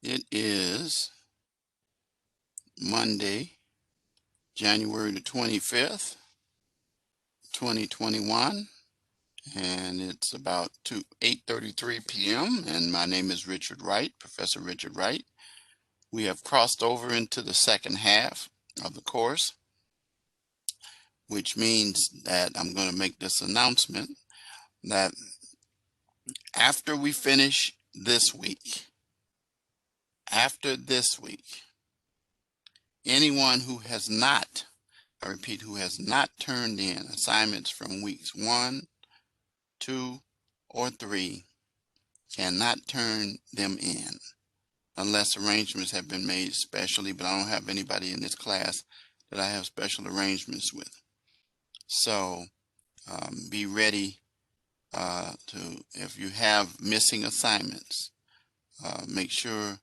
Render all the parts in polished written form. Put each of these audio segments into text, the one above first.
It is Monday, January the 25th, 2021, and it's about 8:33 p.m. and my name is Richard Wright, Professor Richard Wright. We have crossed over into the second half of the course, which means that I'm going to make this announcement that after we finish this week, after this week, anyone who has not, I repeat, who has not turned in assignments from weeks 1, 2, or 3 cannot turn them in unless arrangements have been made specially, but I don't have anybody in this class that I have special arrangements with. So be ready if you have missing assignments, make sure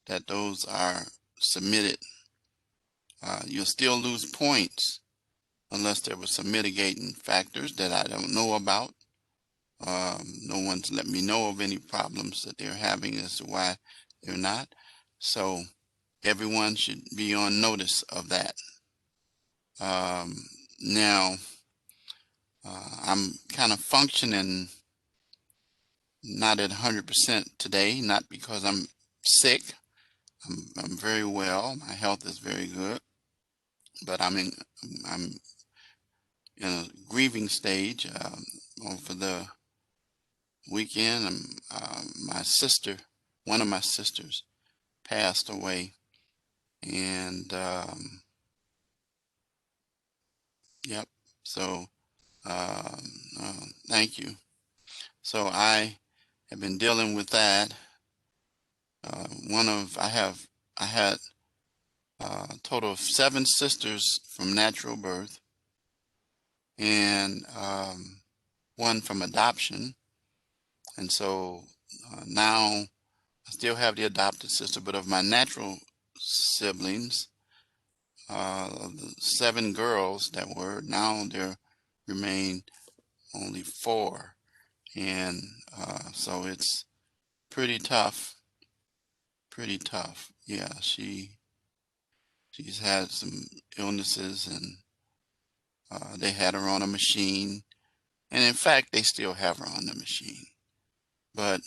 that those are submitted. You'll still lose points unless there were some mitigating factors that I don't know about. No one's let me know of any problems that they're having as to why they're not. So everyone should be on notice of that. Now, I'm kind of functioning not at 100% today, not because I'm sick. I'm very well. My health is very good, but I'm in a grieving stage. Over the weekend, my sister, one of my sisters, passed away, and yep. So thank you. So I have been dealing with that. I had a total of 7 sisters from natural birth, and 1 from adoption. And so now I still have the adopted sister, but of my natural siblings, of the 7 girls that were, now there remain only 4. And so it's pretty tough. Yeah, she's had some illnesses, and they had her on a machine. And in fact, they still have her on the machine. But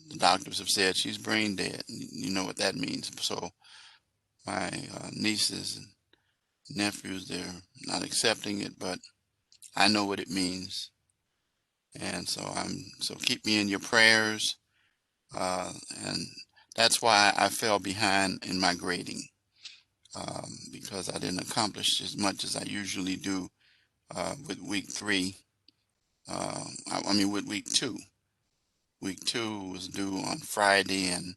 the doctors have said she's brain dead. You know what that means. So my nieces and nephews, they're not accepting it, but I know what it means. And so keep me in your prayers. And that's why I fell behind in my grading, because I didn't accomplish as much as I usually do with week 3. With week 2. Week 2 was due on Friday, and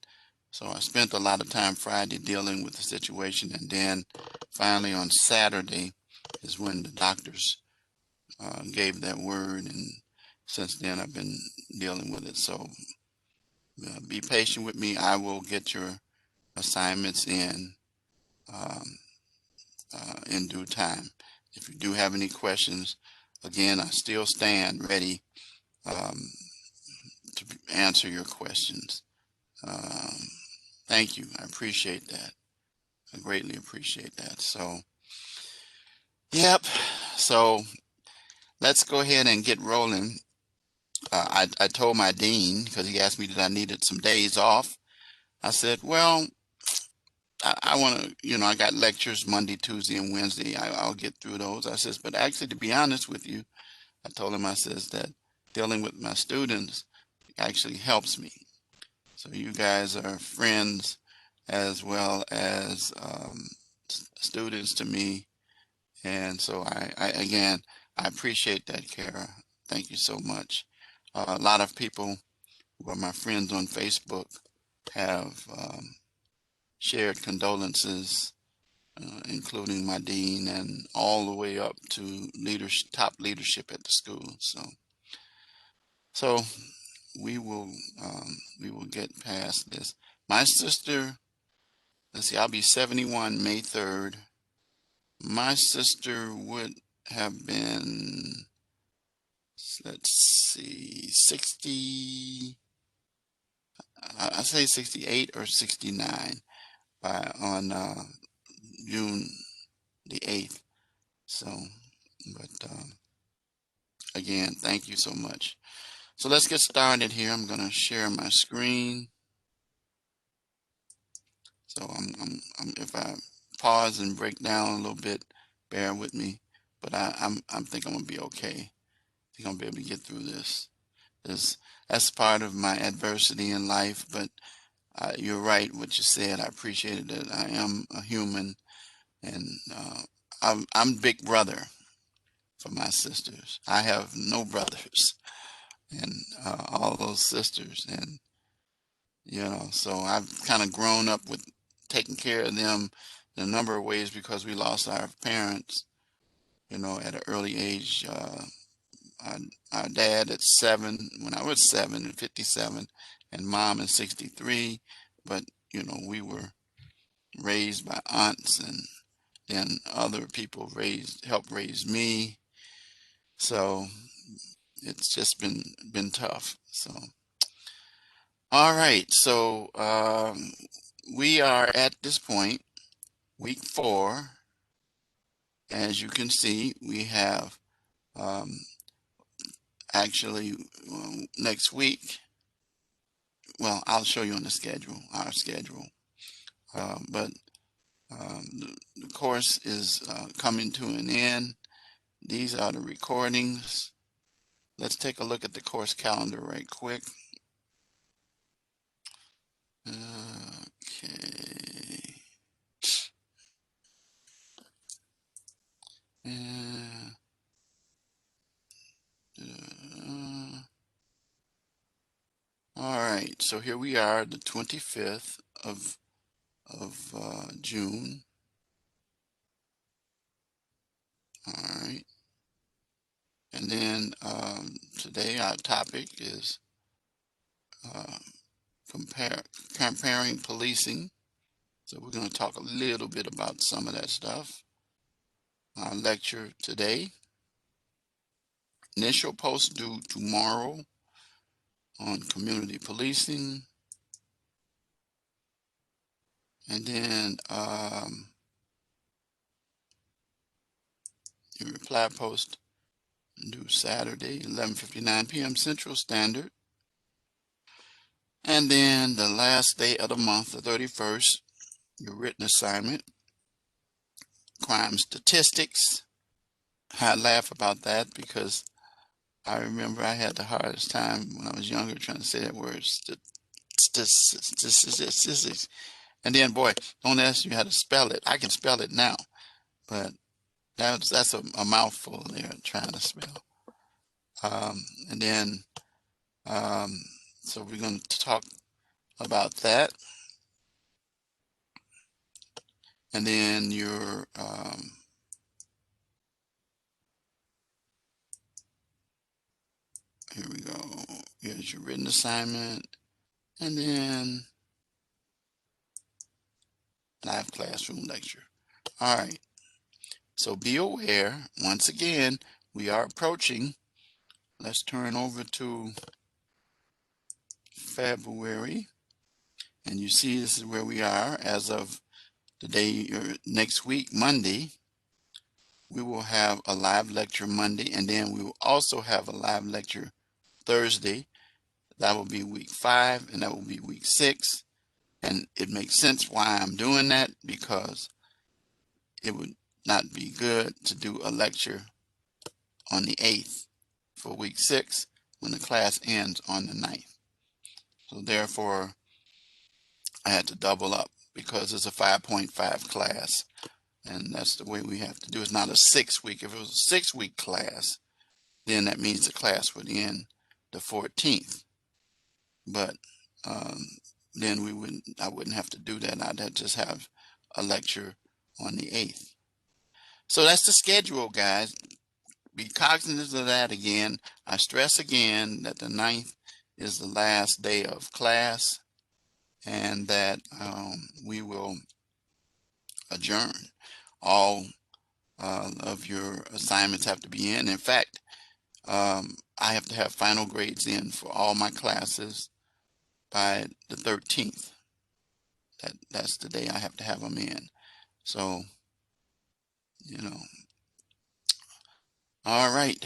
so I spent a lot of time Friday dealing with the situation, and then finally on Saturday is when the doctors gave that word, and since then I've been dealing with it. So be patient with me. I will get your assignments in due time. If you do have any questions, again, I still stand ready to answer your questions. Thank you. I appreciate that. I greatly appreciate that. So, yep. So let's go ahead and get rolling. I told my dean, because he asked me that I needed some days off. I said, well, I want to, I got lectures Monday, Tuesday, and Wednesday. I'll get through those. I says, but actually, to be honest with you, I told him, I says that dealing with my students actually helps me. So you guys are friends as well as students to me. And so again, I appreciate that, Kara. Thank you so much. A lot of people who are my friends on Facebook have shared condolences, including my dean and all the way up to top leadership at the school. So we will get past this. My sister, let's see, I'll be 71 May 3rd. My sister would have been, let's see, 60. I say 68 or 69 on June the 8th. So, but again, thank you so much. So let's get started here. I'm going to share my screen. So if I pause and break down a little bit, bear with me. But I think I'm gonna be okay. I think I'm gonna be able to get through this. That's part of my adversity in life. But you're right, what you said. I appreciated it. I am a human, and I'm big brother for my sisters. I have no brothers, and all those sisters, and so I've kind of grown up with taking care of them in a number of ways because we lost our parents, at an early age. Our dad at 7, when I was 7 and 57, and mom at 63. But, we were raised by aunts, and then other people helped raise me. So it's just been tough. So, all right. So we are at this point, week 4. As you can see, we have actually next week. Well, I'll show you on the schedule, our schedule. But the course is coming to an end. These are the recordings. Let's take a look at the course calendar right quick. Okay. All right, so here we are, the 25th of June. All right. And then today our topic is comparing policing. So we're going to talk a little bit about some of that stuff. Our lecture today, initial post due tomorrow on community policing. And then your reply post due Saturday, 11:59 p.m. Central Standard. And then the last day of the month, the 31st, your written assignment, crime statistics. I laugh about that because I remember I had the hardest time when I was younger trying to say that word, statistics. And then, boy, don't ask you how to spell it. I can spell it now, but that's a mouthful there trying to spell. And then, so we're going to talk about that. And then your here we go. Here's your written assignment, and then live classroom lecture. All right. So be aware. Once again, we are approaching. Let's turn over to February, and you see this is where we are as of the day next week, Monday. We will have a live lecture Monday, and then we will also have a live lecture Thursday. That will be week 5, and that will be week 6. And it makes sense why I'm doing that, because it would not be good to do a lecture on the 8th for week 6 when the class ends on the 9th. So therefore, I had to double up because it's a 5.5 class. And that's the way we have to do it. It's not a 6-week. If it was a 6-week class, then that means the class would end the 14th. But then I wouldn't have to do that. I'd just have a lecture on the 8th. So that's the schedule, guys. Be cognizant of that again. I stress again that the 9th is the last day of class, and that we will adjourn. All of your assignments have to be in. In fact, I have to have final grades in for all my classes by the 13th. That's the day I have to have them in. So, you know, all right.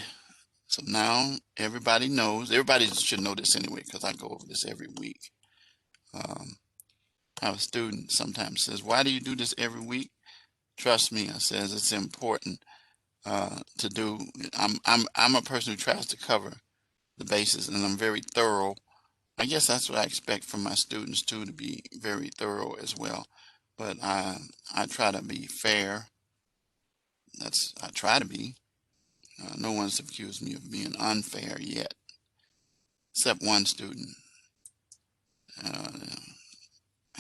So now everybody knows. Everybody should know this anyway, because I go over this every week. I have a student sometimes says, "Why do you do this every week?" Trust me, I says it's important to do. I'm a person who tries to cover the bases, and I'm very thorough. I guess that's what I expect from my students too, to be very thorough as well. But I try to be fair. I try to be. No one's accused me of being unfair yet, except one student. Uh,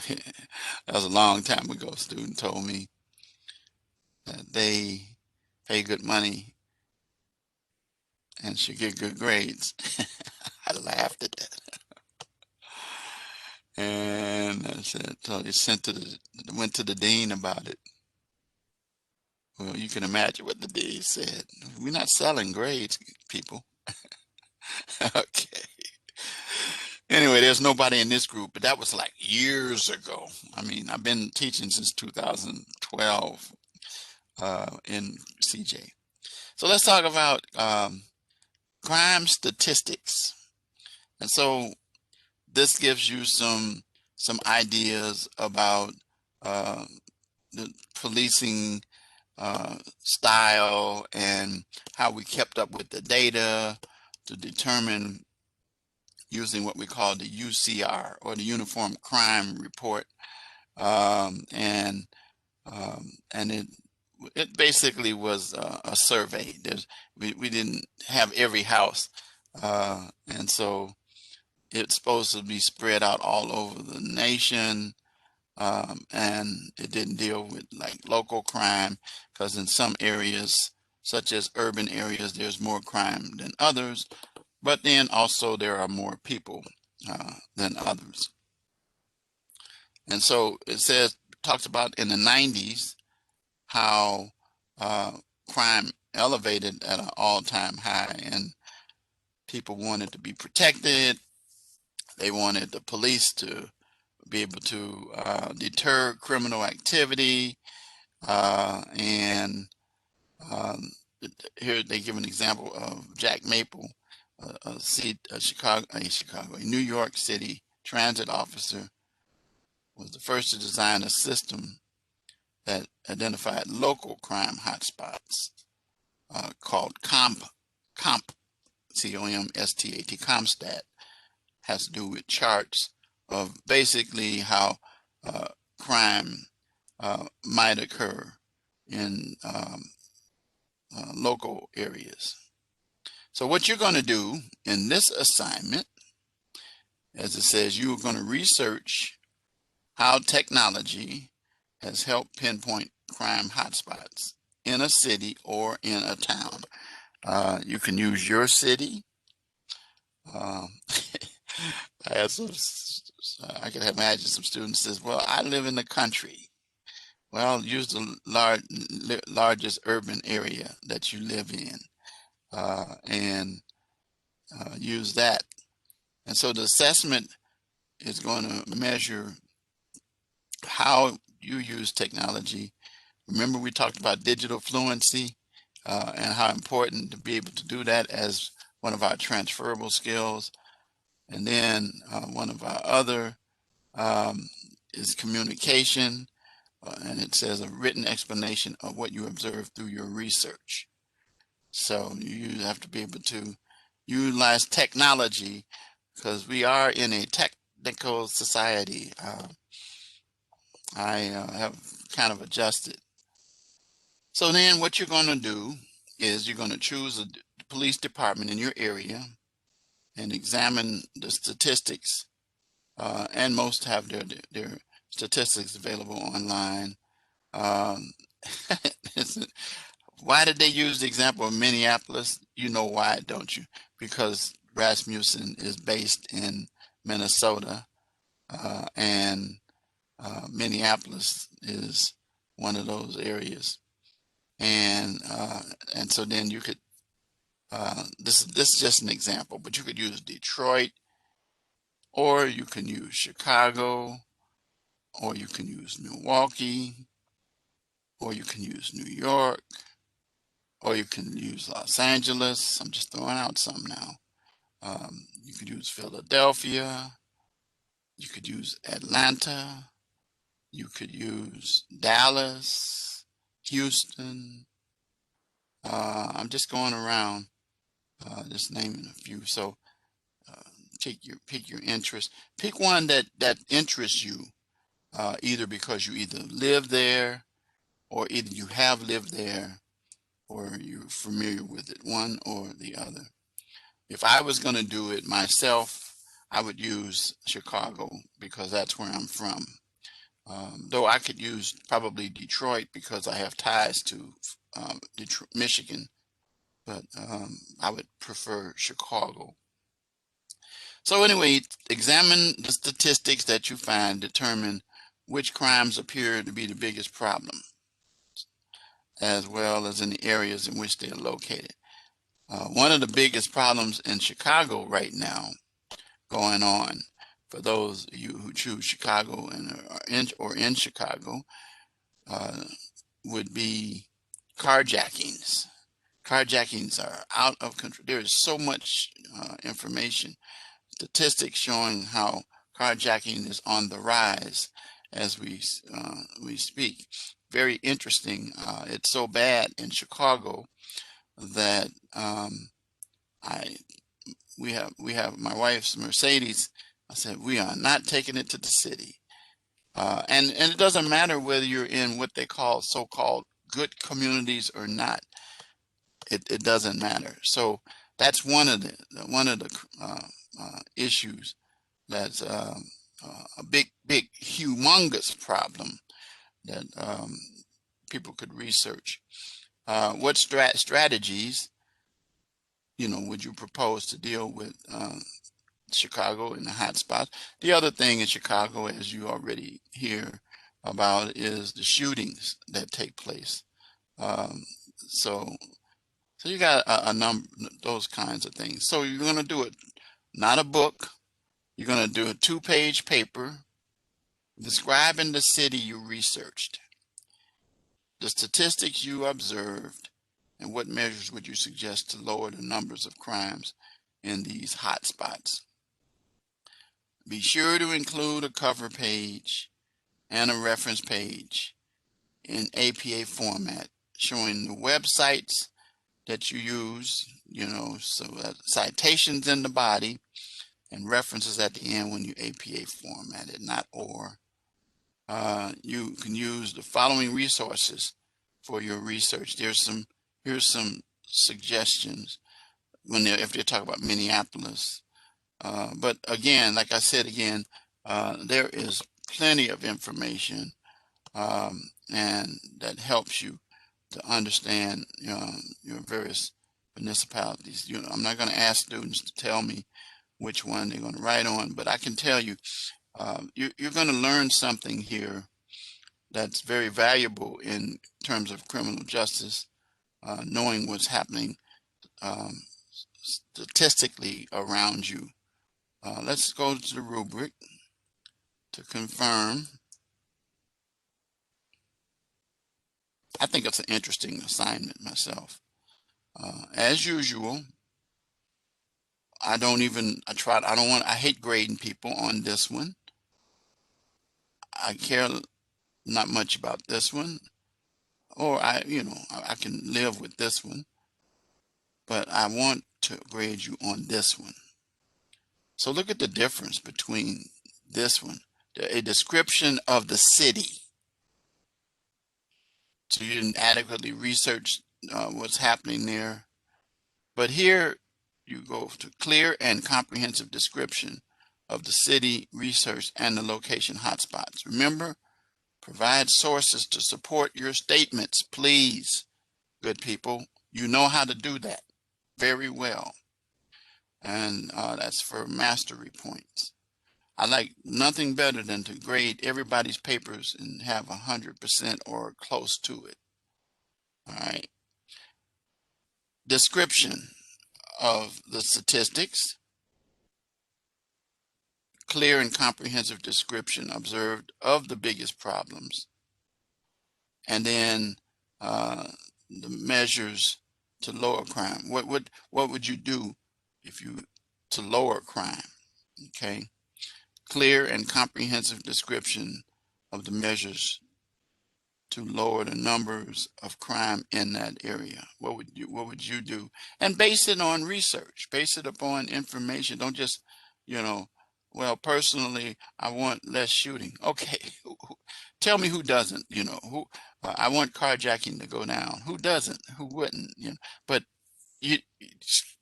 that was a long time ago. A student told me that they pay good money and should get good grades. I laughed at that. And I said, so they went to the dean about it. Well, you can imagine what the dean said. We're not selling grades, people. Okay. Anyway, there's nobody in this group, but that was like years ago. I mean, I've been teaching since 2012 in CJ. So let's talk about crime statistics. And so this gives you some ideas about uh, the policing style and how we kept up with the data to determine using what we call the UCR, or the Uniform Crime Report, and it basically was a survey. We didn't have every house, and so it's supposed to be spread out all over the nation, and it didn't deal with like local crime, because in some areas, such as urban areas, there's more crime than others, but then also there are more people than others. And so it talks about in the 90s how crime elevated at an all-time high, and people wanted to be protected. They wanted the police to be able to deter criminal activity, and um, here they give an example of Jack Maple, a New York City transit officer, was the first to design a system that identified local crime hotspots called COMP, COMSTAT, COMSTAT. Has to do with charts of basically how crime might occur in local areas. So what you're going to do in this assignment, as it says, you're going to research how technology has helped pinpoint crime hotspots in a city or in a town. You can use your city. I had I could imagine some students says, "Well, I live in the country." Well, use the largest urban area that you live in, and use that. And so the assessment is going to measure how you use technology. Remember, we talked about digital fluency and how important to be able to do that as one of our transferable skills. And then one of our other is communication, and it says a written explanation of what you observed through your research. So you have to be able to utilize technology, because we are in a technical society. I have kind of adjusted. So then what you're going to do is you're going to choose a police department in your area and examine the statistics, and most have their statistics available online. Um, why did they use the example of Minneapolis? You know why, don't you? Because Rasmussen is based in Minnesota, and Minneapolis is one of those areas. And so then you could this is just an example, but you could use Detroit, or you can use Chicago, or you can use Milwaukee, or you can use New York, or you can use Los Angeles. I'm just throwing out some now. You could use Philadelphia, you could use Atlanta, you could use Dallas, Houston. I'm just going around, just naming a few. So pick your interest. Pick one that interests you, either because you either live there, or either you have lived there, or you're familiar with it, one or the other. If I was going to do it myself, I would use Chicago because that's where I'm from. Though I could use probably Detroit because I have ties to Detroit, Michigan, but I would prefer Chicago. So anyway, examine the statistics that you find, determine which crimes appear to be the biggest problem, as well as in the areas in which they are located. One of the biggest problems in Chicago right now going on, for those of you who choose Chicago and are in Chicago, would be carjackings. Carjackings are out of control. There is so much information, statistics showing how carjacking is on the rise as we speak. Very interesting. It's so bad in Chicago that we have my wife's Mercedes. I said we are not taking it to the city, and it doesn't matter whether you're in what they call so-called good communities or not. It doesn't matter. So that's one of the issues. That's a big humongous problem that people could research. What strategies would you propose to deal with Chicago and the hot spots? The other thing in Chicago, as you already hear about, is the shootings that take place. So you got a number, those kinds of things. So you're going to do it, not a book. You're going to do a 2-page paper describing the city you researched, the statistics you observed, and what measures would you suggest to lower the numbers of crimes in these hot spots. Be sure to include a cover page and a reference page in APA format showing the websites that you use, so citations in the body and references at the end when you APA format it, not or. You can use the following resources for your research. Here's some suggestions if they're talking about Minneapolis. But again, like I said again, there is plenty of information, and that helps you to understand your various municipalities. I'm not going to ask students to tell me which one they're going to write on, but I can tell you, you're going to learn something here that's very valuable in terms of criminal justice, knowing what's happening statistically around you. Let's go to the rubric to confirm. I think it's an interesting assignment myself. As usual, I hate grading people on this one. I care not much about this one, or I can live with this one, but I want to grade you on this one. So look at the difference between this one, a description of the city. So you didn't adequately research what's happening there. But here you go to clear and comprehensive description of the city, research, and the location hotspots. Remember, provide sources to support your statements, please, good people. You know how to do that very well. And that's for mastery points. I like nothing better than to grade everybody's papers and have 100% or close to it. All right. Description of the statistics. clear and comprehensive description observed of the biggest problems, and then the measures to lower crime. What would you do if you to lower crime? Okay, clear and comprehensive description of the measures to lower the numbers of crime in that area. What would you do? And base it on research. Base it upon information. Don't just, you know, well, personally, I want less shooting. Okay, tell me who doesn't. You know, who I want carjacking to go down. Who doesn't? Who wouldn't? You know, but you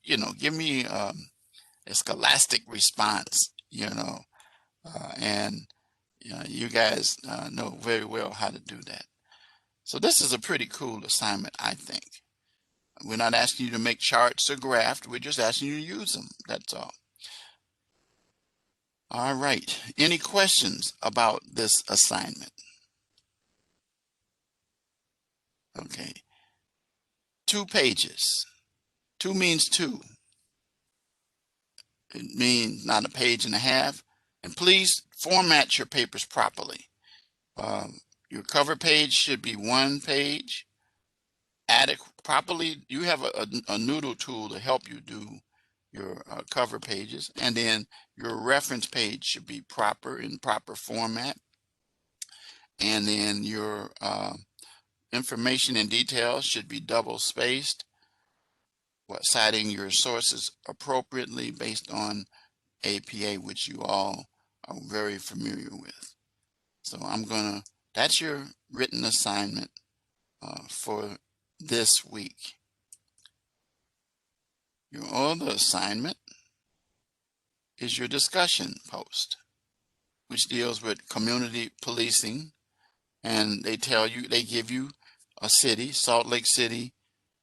you know, give me a scholastic response. You know, and you guys know very well how to do that. So this is a pretty cool assignment, I think. We're not asking you to make charts or graphs. We're just asking you to use them. That's all. All right. Any questions about this assignment? Okay. 2 pages. 2 means 2. It means not a page and a half. And please format your papers properly. Your cover page should be 1 page. Properly, you have a noodle tool to help you do your cover pages, and then your reference page should be in proper format, and then your information and details should be double spaced, citing your sources appropriately based on APA, which you all are very familiar with. So that's your written assignment for this week. Your other assignment is your discussion post, which deals with community policing, and they give you a city, Salt Lake City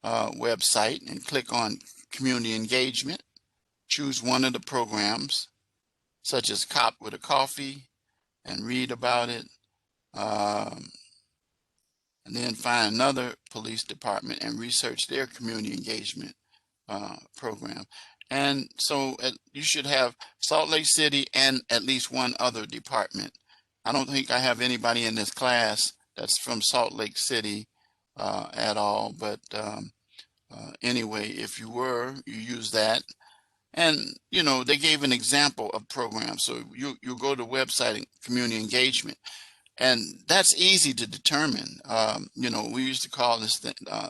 website, and click on community engagement. Choose one of the programs, such as Cop with a Coffee, and read about it. And then find another police department and research their community engagement program. And so you should have Salt Lake City and at least one other department. I don't think I have anybody in this class that's from Salt Lake City at all, but anyway, if you were, you use that. And you know, they gave an example of programs. So you go to the website and community engagement, and that's easy to determine. You know, we used to call this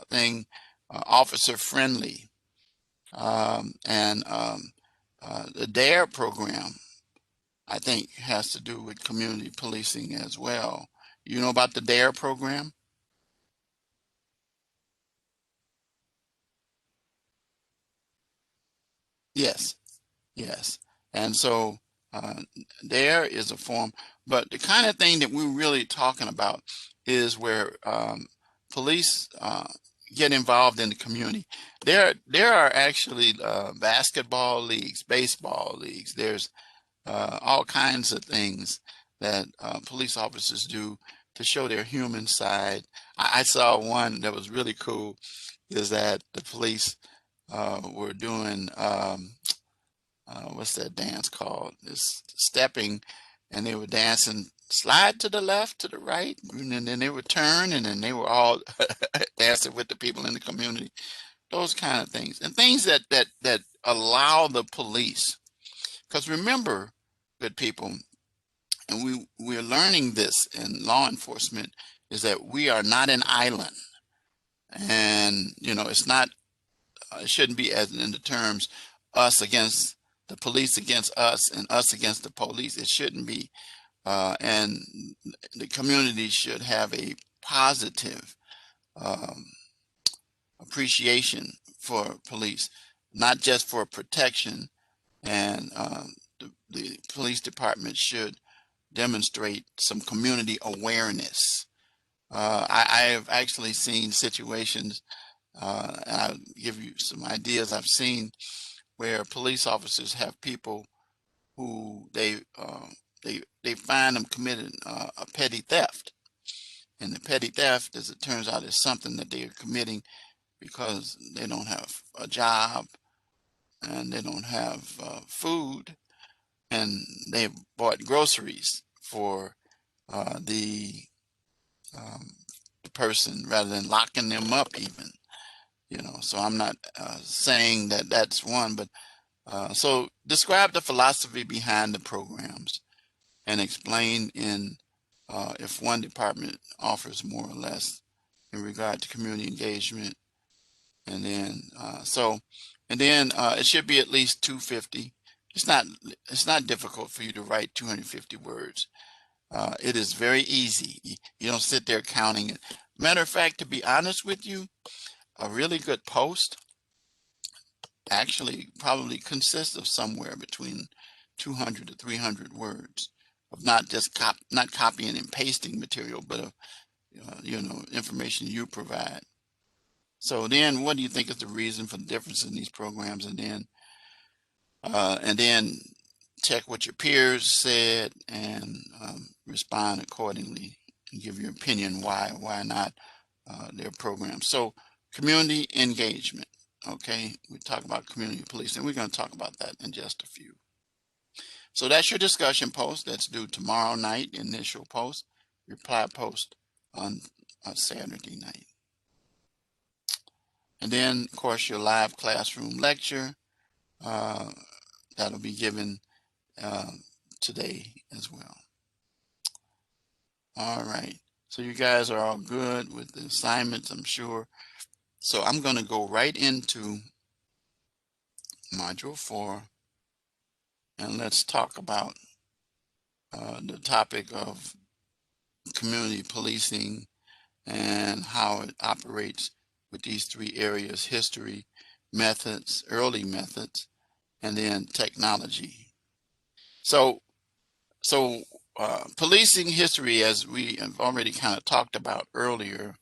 thing officer friendly. The DARE program, I think, has to do with community policing as well. You know about the DARE program? Yes, yes. And so DARE is a form, but the kind of thing that we're really talking about is where police get involved in the community. There are actually basketball leagues, baseball leagues. There's all kinds of things that police officers do to show their human side. I saw one that was really cool, is that the police were doing what's that dance called? This stepping, and they were dancing slide to the left, to the right, and then they would turn, and then they were all dancing with the people in the community. Those kind of things, and things that allow the police. Because remember, good people, and we're learning this in law enforcement, is that we are not an island. And you know, it's not it shouldn't be as in the terms us against the police against us and us against the police. It shouldn't be. And the community should have a positive um, appreciation for police, not just for protection. And the police department should demonstrate some community awareness. I have actually seen situations, and I'll give you some ideas I've seen, where police officers have people who they find them committed a petty theft. And the petty theft, as it turns out, is something that they are committing because they don't have a job and they don't have food. and they bought groceries for the person rather than locking them up even, so I'm not saying that that's one, but so describe the philosophy behind the programs and explain in if one department offers more or less in regard to community engagement. And then it should be at least 250. It's not difficult for you to write 250 words. It is very easy. You don't sit there counting it. Matter of fact, to be honest with you, a really good post actually probably consists of somewhere between 200 to 300 words of not just not copying and pasting material, but of information you provide. So then, what do you think is the reason for the difference in these programs? And then check what your peers said and respond accordingly and give your opinion why not their programs. So community engagement. Okay, we talk about community policing. We're going to talk about that in just a few. So that's your discussion post. That's due tomorrow night, initial post, reply post on Saturday night. And then, of course, your live classroom lecture that'll be given today as well. All right. So you guys are all good with the assignments, I'm sure. So I'm going to go right into Module 4, and let's talk about the topic of community policing and how it operates with these three areas: history, methods, early methods, and then technology. So policing history, as we have already kind of talked about earlier,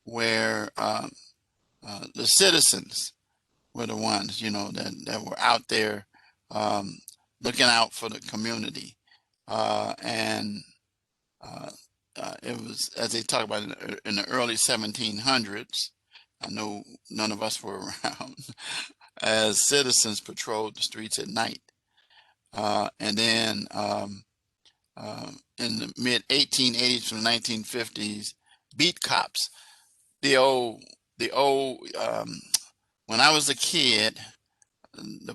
where the citizens were the ones, that were out there looking out for the community. And it was, as they talk about in the early 1700s, I know none of us were around, as citizens patrolled the streets at night. And then in the mid 1880s to the 1950s, beat cops. The old, when I was a kid, the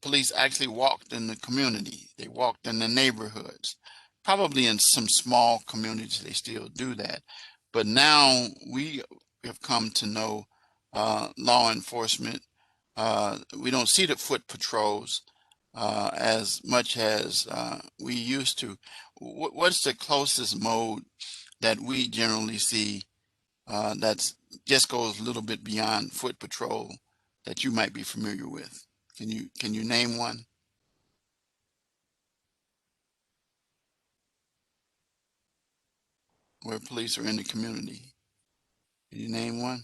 police actually walked in the community. They walked in the neighborhoods. Probably in some small communities they still do that, but now we have come to know law enforcement. We don't see the foot patrols as much as we used to. What's the closest mode that we generally see that's just goes a little bit beyond foot patrol that you might be familiar with? Can you name one? Where police are in the community? Can you name one?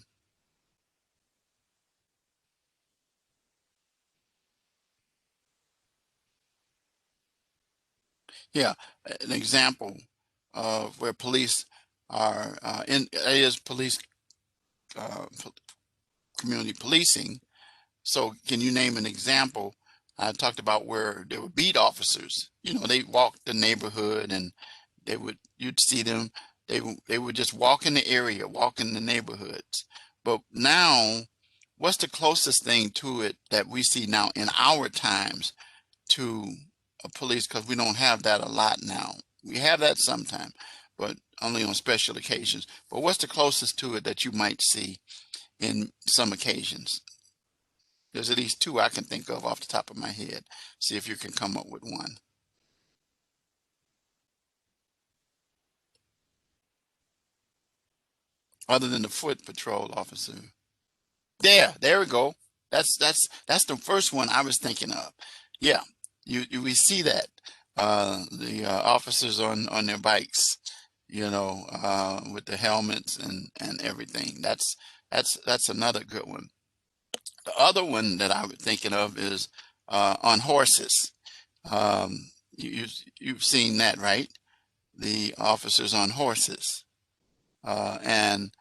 Yeah, an example of where police are in is police uh, community policing. So can you name an example? I talked about where there were beat officers. They walked the neighborhood and you'd see them. They would just walk in the area, walk in the neighborhoods. But now, what's the closest thing to it that we see now in our times to a police? Because we don't have that a lot now. We have that sometime, but only on special occasions. But what's the closest to it that you might see in some occasions? There's at least two I can think of off the top of my head. See if you can come up with one. Other than the foot patrol officer. There we go. That's the first one I was thinking of. Yeah, we see that the officers on their bikes, with the helmets and everything. That's another good one. The other one that I was thinking of is on horses. You've seen that, right? The officers on horses, and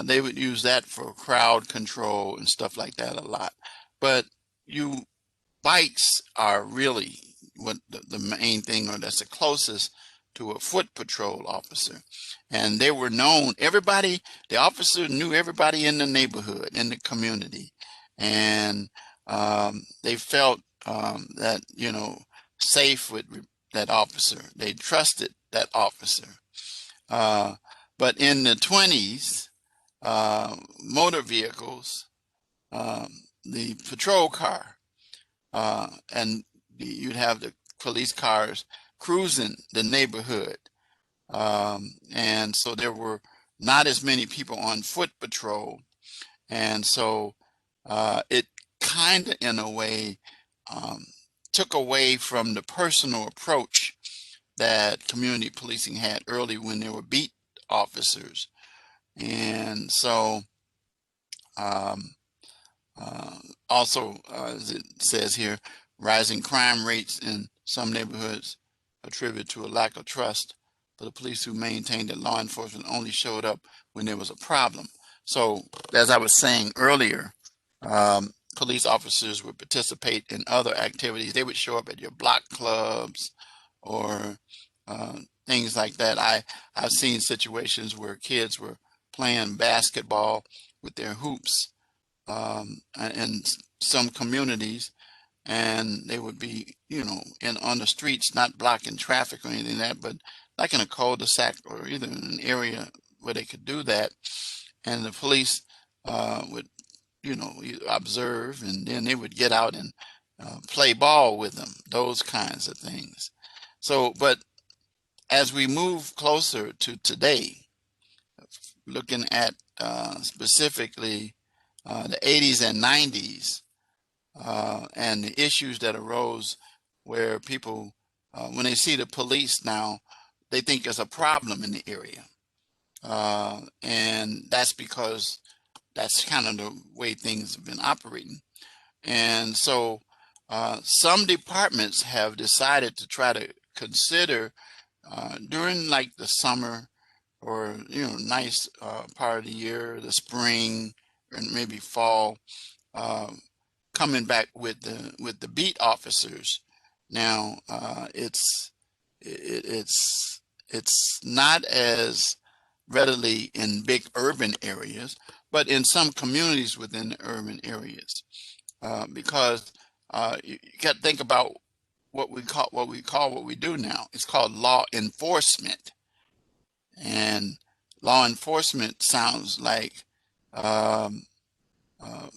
they would use that for crowd control and stuff like that a lot. But you bikes are really what the main thing, or that's the closest to a foot patrol officer. And they were known, everybody, the officer knew everybody in the neighborhood, in the community. And they felt that, safe with that officer. They trusted that officer. Uh, but in the 20s, motor vehicles, um, the patrol car, and you'd have the police cars cruising the neighborhood. And so there were not as many people on foot patrol. And so it kind of, in a way, um, took away from the personal approach that community policing had early when there were beat officers. And so um, Uh, also, as it says here, rising crime rates in some neighborhoods attributed to a lack of trust for the police, who maintained that law enforcement only showed up when there was a problem. So, as I was saying earlier, police officers would participate in other activities. They would show up at your block clubs or uh, things like that. I've seen situations where kids were playing basketball with their hoops in some communities, and they would be, in on the streets, not blocking traffic or anything like that, but like in a cul-de-sac or either in an area where they could do that, and the police would, observe, and then they would get out and play ball with them, those kinds of things. So, but as we move closer to today, looking at specifically the 80s and 90s, and the issues that arose where people, when they see the police now, they think there's a problem in the area. And that's because that's kind of the way things have been operating. And so some departments have decided to try to consider during like the summer, or nice part of the year, the spring and maybe fall, uh, coming back with the beat officers. Now it's not as readily in big urban areas, but in some communities within the urban areas, because you got to think about what we do now. It's called law enforcement, and law enforcement sounds like um, uh,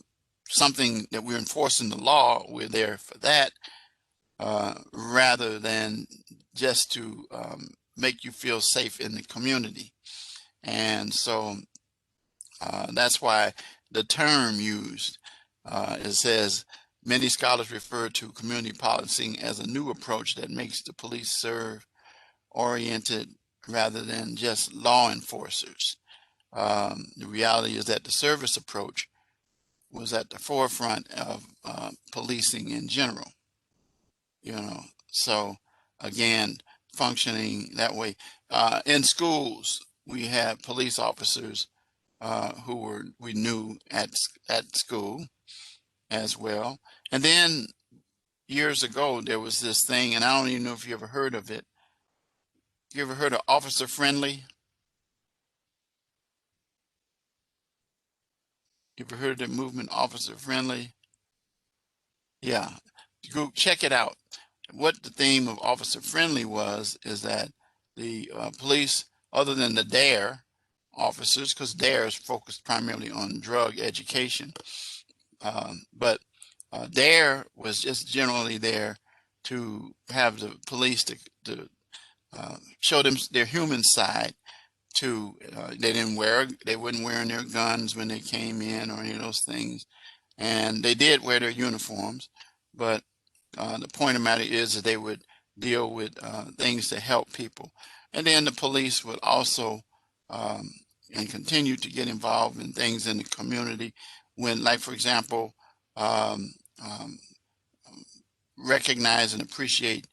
something that we're enforcing the law. We're there for that, rather than just to make you feel safe in the community. And so that's why the term used, it says, many scholars refer to community policing as a new approach that makes the police serve oriented rather than just law enforcers. The reality is that the service approach was at the forefront of policing in general, So again, functioning that way. In schools, we had police officers we knew at school as well. And then years ago, there was this thing, and I don't even know if you ever heard of it. You ever heard of officer friendly? You ever heard of the movement officer friendly? Yeah, go check it out. What the theme of officer friendly was is that the police, other than the DARE officers, because DARE is focused primarily on drug education, but DARE was just generally there to have the police to show them their human side. They wouldn't wearing their guns when they came in or any of those things, and they did wear their uniforms, but the point of the matter is that they would deal with things to help people. And then the police would also um, and continue to get involved in things in the community when, like, for example, um, um, recognize and appreciate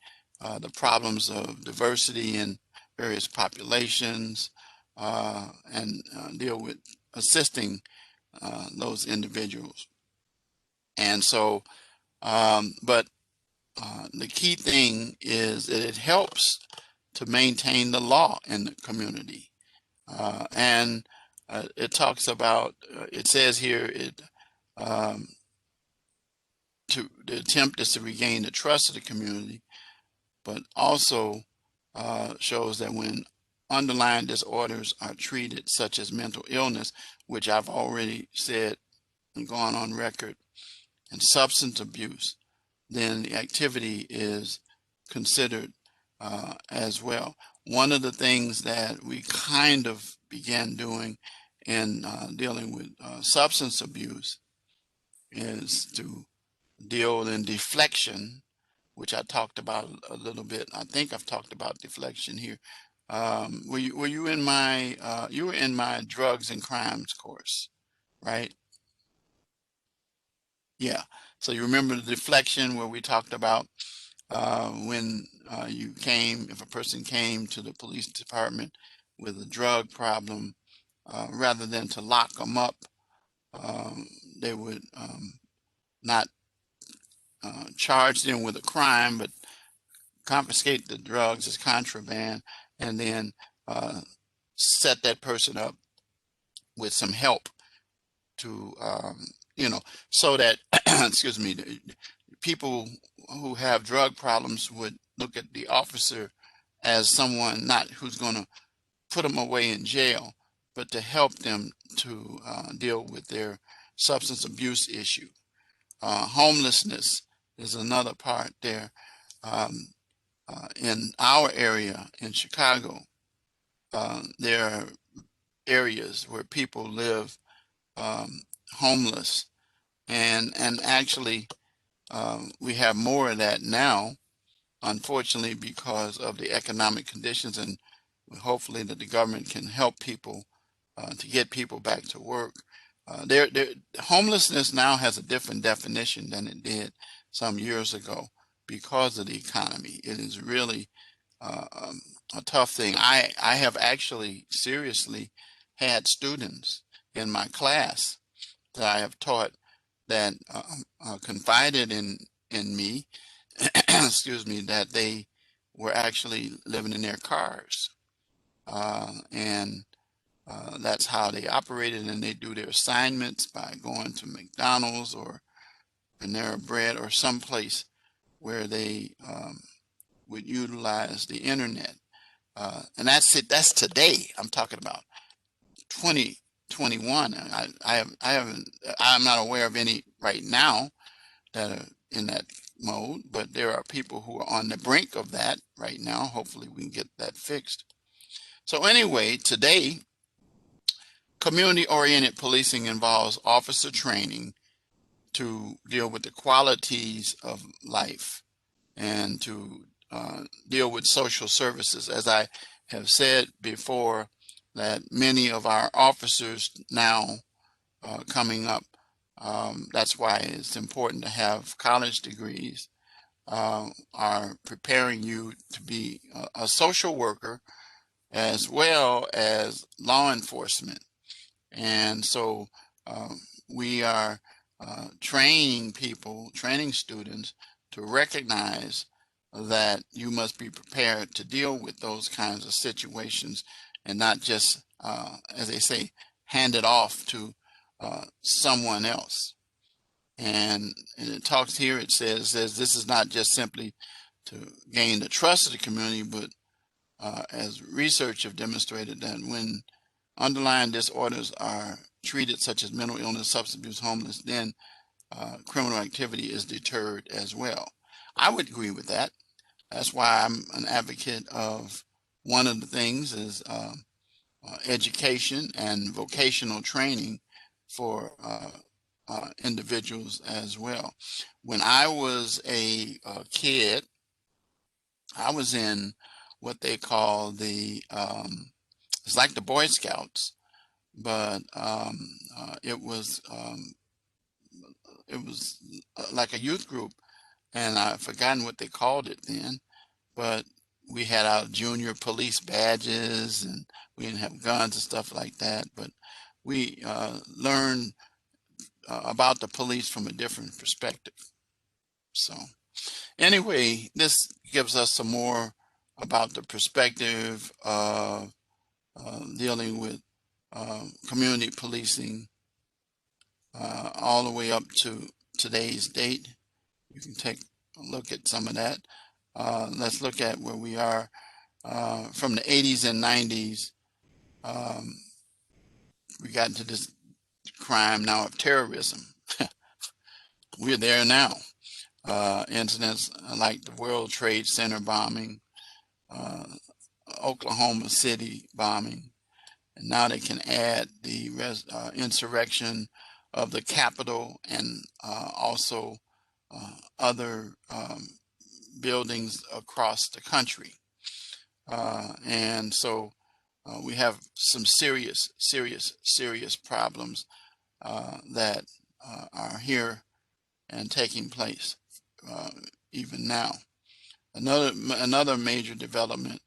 the problems of diversity in various populations, and deal with assisting those individuals. And so But the key thing is that it helps to maintain the law in the community. And it talks about, it says here, um, the attempt is to regain the trust of the community, but also shows that when underlying disorders are treated, such as mental illness, which I've already said and gone on record, and substance abuse, then the activity is considered as well. One of the things that we kind of began doing in dealing with substance abuse is to deal in deflection, which I talked about a little bit. I think I've talked about deflection here. Were you in my you were in my drugs and crimes course, right? Yeah. So you remember the deflection where we talked about when if a person came to the police department with a drug problem, rather than to lock them up, they would not charge them with a crime, but confiscate the drugs as contraband, and then uh, set that person up with some help to, you know, so that, excuse me, people who have drug problems would look at the officer as someone not who's going to put them away in jail, but to help them to deal with their substance abuse issue. Homelessness is another part there. Um, in our area in Chicago, there are areas where people live homeless, and actually we have more of that now, unfortunately, because of the economic conditions, and hopefully that the government can help people to get people back to work. Homelessness now has a different definition than it did some years ago because of the economy. It is really a tough thing. I have actually seriously had students in my class that I have taught that confided in me, excuse me, that they were actually living in their cars, and that's how they operated, and they do their assignments by going to McDonald's or Panera Bread or someplace where they would utilize the internet. And that's it. That's today. I'm talking about 2021. I'm not aware of any right now that are in that mode, but there are people who are on the brink of that right now. Hopefully we can get that fixed. So anyway, today, community-oriented policing involves officer training to deal with the qualities of life and to deal with social services. As I have said before, that many of our officers now coming up, that's why it's important to have college degrees, are preparing you to be a social worker as well as law enforcement. And so we are training students to recognize that you must be prepared to deal with those kinds of situations and not just, as they say, hand it off to someone else. And it talks here, it says this is not just simply to gain the trust of the community, but as research have demonstrated that when underlying disorders are treated, such as mental illness, substance abuse, homeless, then criminal activity is deterred as well. I would agree with that. That's why I'm an advocate of one of the things is education and vocational training for individuals as well. When I was a kid, I was in what they call it's like the Boy Scouts, but it was like a youth group, and I've forgotten what they called it then, but we had our junior police badges, and we didn't have guns and stuff like that, but we learned about the police from a different perspective. So anyway, this gives us some more about the perspective of dealing with community policing all the way up to today's date. You can take a look at some of that. Let's look at where we are from the 80s and 90s. Um, we got into this crime now of terrorism. We're there now. Incidents like the World Trade Center bombing, uh, Oklahoma City bombing, and now they can add the insurrection of the Capitol and also other buildings across the country. And so we have some serious problems that are here and taking place even now. Another major development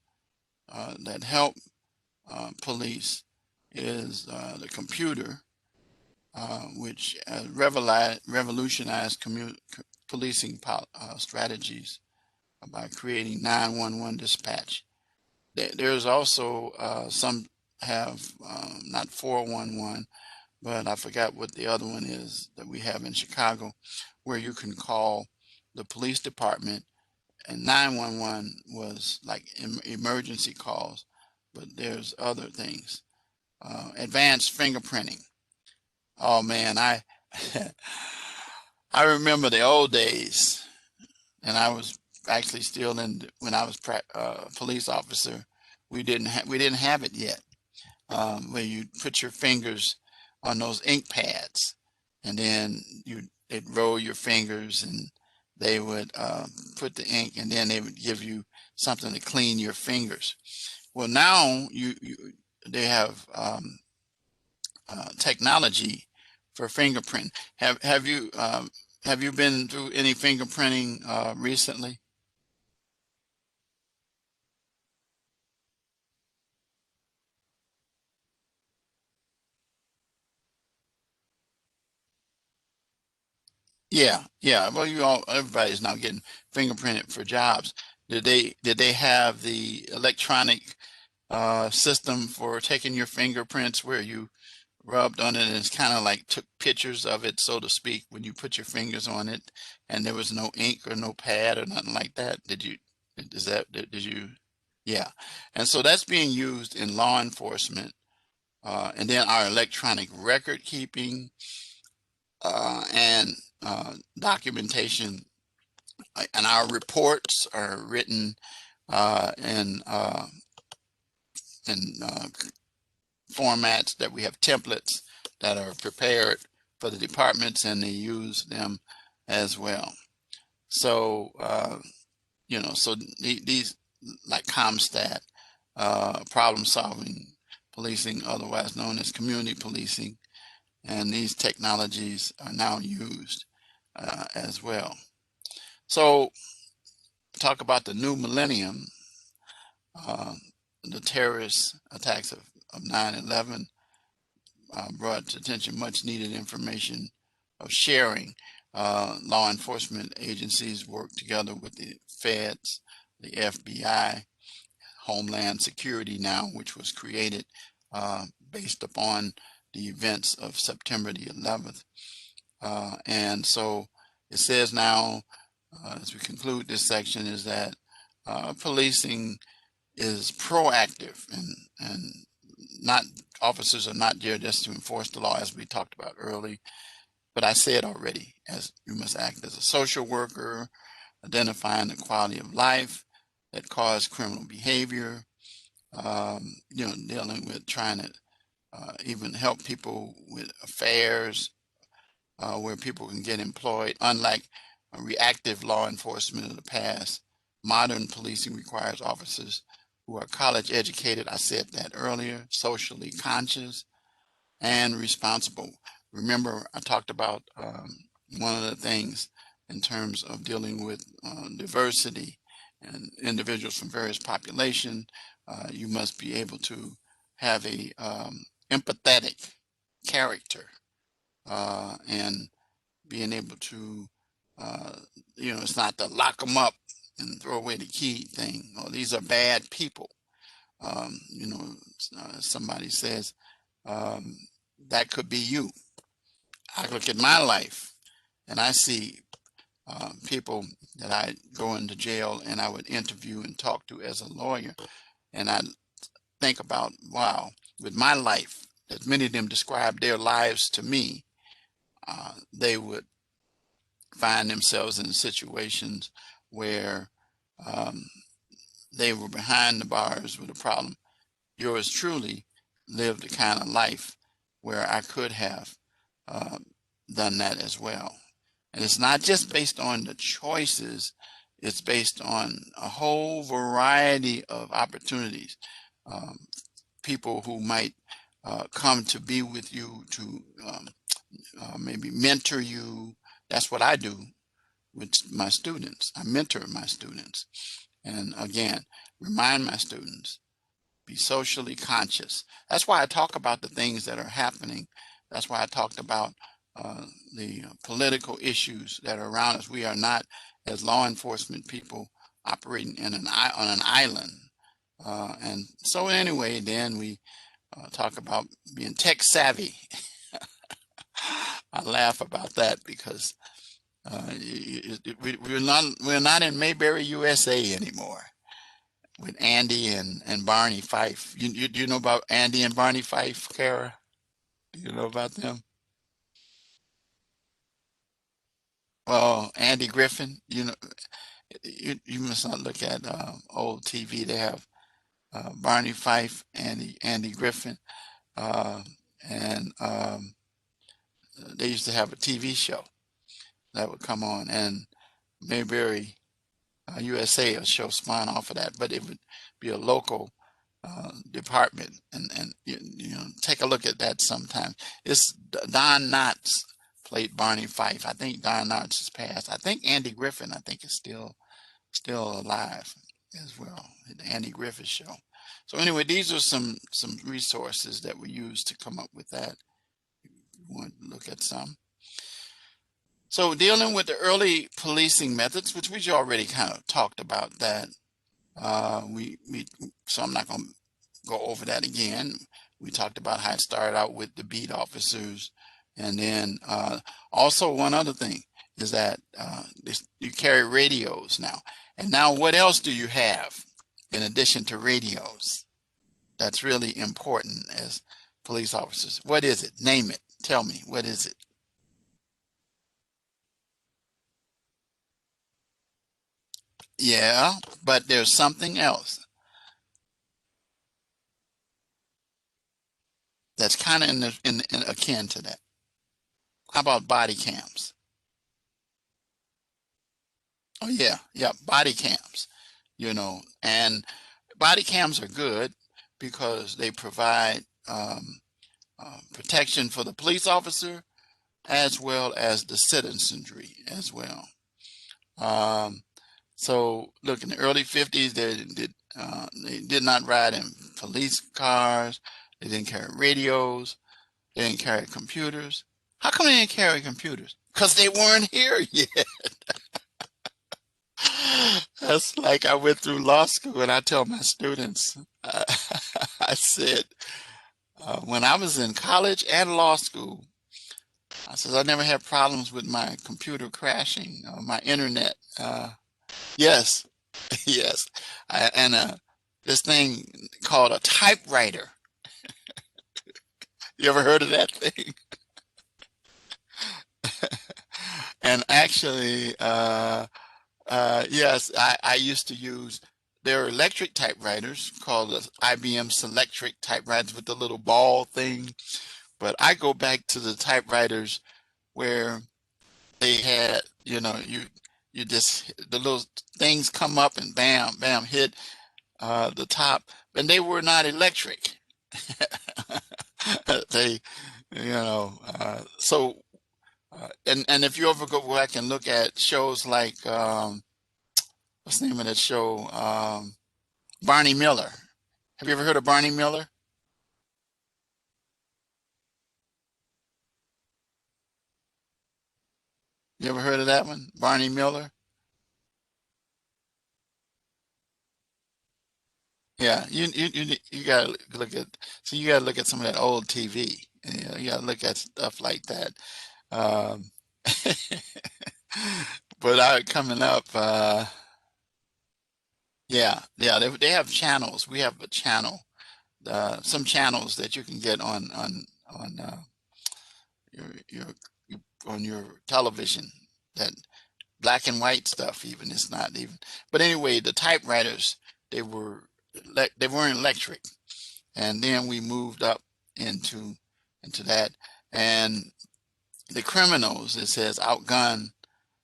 that helped police is the computer, which revolutionized policing strategies by creating 911 dispatch. There's also some have not 411, but I forgot what the other one is that we have in Chicago, where you can call the police department, and 911 was like emergency calls, but there's other things. Advanced fingerprinting. Oh man, I remember the old days, and I was actually still when I was a police officer. We didn't have it yet, where you put your fingers on those ink pads, and then they'd roll your fingers, and they would put the ink, and then they would give you something to clean your fingers. Well, now they have technology for fingerprint. Have you been through any fingerprinting recently? Yeah. Well, everybody's now getting fingerprinted for jobs. Did they have the electronic system for taking your fingerprints where you rubbed on it and it's kind of like took pictures of it, so to speak, when you put your fingers on it, and there was no ink or no pad or nothing like that? Did you? Yeah. And so that's being used in law enforcement, and then our electronic record keeping and documentation, and our reports are written in in formats that we have templates that are prepared for the departments, and they use them as well. So so these like ComStat, problem solving policing, otherwise known as community policing, and these technologies are now used as well. So talk about the new millennium, uh, the terrorist attacks of 9/11 brought to attention much needed information of sharing. Law enforcement agencies work together with the feds, the FBI, Homeland Security now, which was created based upon the events of September the 11th. And so it says now, as we conclude this section, is that policing is proactive, and not officers are not there just to enforce the law, as we talked about early. But I said already, as you must act as a social worker, identifying the quality of life that cause criminal behavior, dealing with trying to even help people with affairs where people can get employed. Unlike reactive law enforcement of the past, modern policing requires officers who are college educated, I said that earlier, socially conscious and responsible. Remember, I talked about one of the things in terms of dealing with diversity and individuals from various populations. You must be able to have a empathetic character, and being able to Uh, it's not the lock them up and throw away the key thing. Oh, these are bad people. Somebody says, um, that could be you. I look at my life and I see people that I go into jail and I would interview and talk to as a lawyer. And I think about, wow, with my life, as many of them describe their lives to me, they would find themselves in situations where um, they were behind the bars with a problem. Yours truly lived the kind of life where I could have uh, done that as well. And it's not just based on the choices, it's based on a whole variety of opportunities. Um, People who might come to be with you to maybe mentor you. That's what I do with my students. I mentor my students. And again, remind my students, be socially conscious. That's why I talk about the things that are happening. That's why I talked about uh, the political issues that are around us. We are not, as law enforcement people, operating on an island. And so anyway, then we talk about being tech savvy. I laugh about that because we're not in Mayberry, USA anymore with Andy and Barney Fife. Do you know about Andy and Barney Fife, Kara? Do you know about them? Well, Andy Griffin. You must not look at old TV. They have Barney Fife, Andy Griffin, uh, and they used to have a TV show that would come on, and Mayberry USA a show spun off of that, but it would be a local department, and take a look at that sometime. It's Don Knotts played Barney Fife. I think Don Knotts has passed. I think Andy Griffin, I think, is still alive as well. The Andy Griffith Show. So anyway, these are some resources that we use to come up with that. You want to look at some. So dealing with the early policing methods, which we already kind of talked about that. So I'm not going to go over that again. We talked about how it started out with the beat officers, and then also one other thing is that you carry radios now. And now, what else do you have in addition to radios? That's really important as police officers. What is it? Name it. Tell me, what is it? Yeah, but there's something else that's kind of in akin to that. How about body cams? Oh yeah, yeah, body cams. And body cams are good because they provide protection for the police officer as well as the citizenry as well. Um, so look, in the early 50s, they did not ride in police cars. They didn't carry radios. They didn't carry computers. How come they didn't carry computers? Because they weren't here yet. That's like I went through law school and I tell my students, I said, when I was in college and law school, I said, I never had problems with my computer crashing or my internet. Yes, yes. And this thing called a typewriter. You ever heard of that thing? And actually, yes, I used to use, there are electric typewriters called the IBM Selectric typewriters with the little ball thing. But I go back to the typewriters where they had, you just, the little things come up and bam, bam, hit the top, and they were not electric. They, so, and if you ever go back and look at shows like, what's the name of that show? Barney Miller. Have you ever heard of Barney Miller? You ever heard of that one? Barney Miller? Yeah, you gotta look at so you gotta look at some of that old TV. You gotta look at stuff like that. Um, but coming up, yeah, yeah, they have channels. We have a channel, some channels that you can get on your on your television, that black and white stuff. Even it's not even. But anyway, the typewriters, they were they weren't electric, and then we moved up into that, and the criminals, it says, outgun,